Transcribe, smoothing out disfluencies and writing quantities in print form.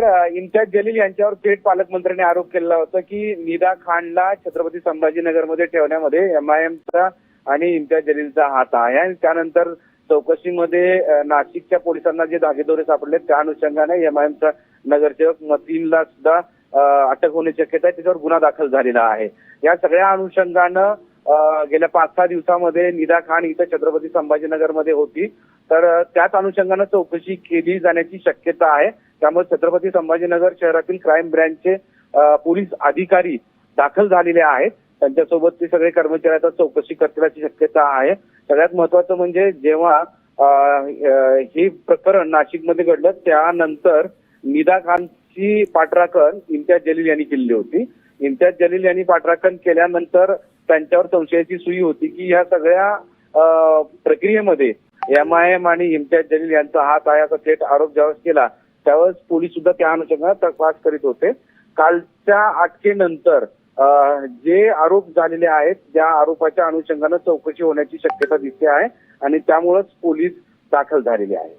इम्तियाज जलील यांच्यावर थेट पालकमंत्र्यांनी आरोप केला होता की निदा खानला छत्रपती संभाजीनगरमध्ये ठेवण्यामध्ये एमआयएमचा आणि इम्तियाज जलीलचा हात आहे आणि त्यानंतर चौकशीमध्ये नाशिकच्या पोलिसांना जे धागेदोरे सापडले त्या अनुषंगाने एमआयएमचा नगरसेवक मतीनला सुद्धा अटक होण्याची शक्यता आहे, त्याच्यावर गुन्हा दाखल झालेला आहे। या सगळ्या अनुषंगानं गेल्या 5-6 दिवसामध्ये निदा खान इथं छत्रपती संभाजीनगरमध्ये होती, तर त्याच अनुषंगानं चौकशी केली जाण्याची शक्यता आहे। त्यामुळे छत्रपती संभाजीनगर शहरातील क्राईम ब्रँचचे पोलीस अधिकारी दाखल झालेले आहेत, त्यांच्यासोबत ते सगळे कर्मचारी आता चौकशी करतील अशी शक्यता आहे। सगळ्यात महत्वाचं म्हणजे जेव्हा हे प्रकरण नाशिकमध्ये घडलं त्यानंतर निदा खानची पाठराखण इम्तियाज जलील यांनी केली होती। इम्तियाज जलील यांनी पाठराखण केल्यानंतर त्यांच्यावर संशयाची सुई होती की या सगळ्या प्रक्रियेमध्ये एमआयएम आणि इम्तियाज जलील यांचा हात आहे असा थेट आरोप ज्यावेळेस केला त्यावेळेस पोलीस सुद्धा त्या अनुषंगाने तपास करीत होते। कालच्या अटकेनंतर जे आरोप झालेले आहेत त्या आरोपाच्या अनुषंगाने चौकशी होण्याची शक्यता दिसते आहे आणि त्यामुळेच पोलीस दाखल झालेले आहेत।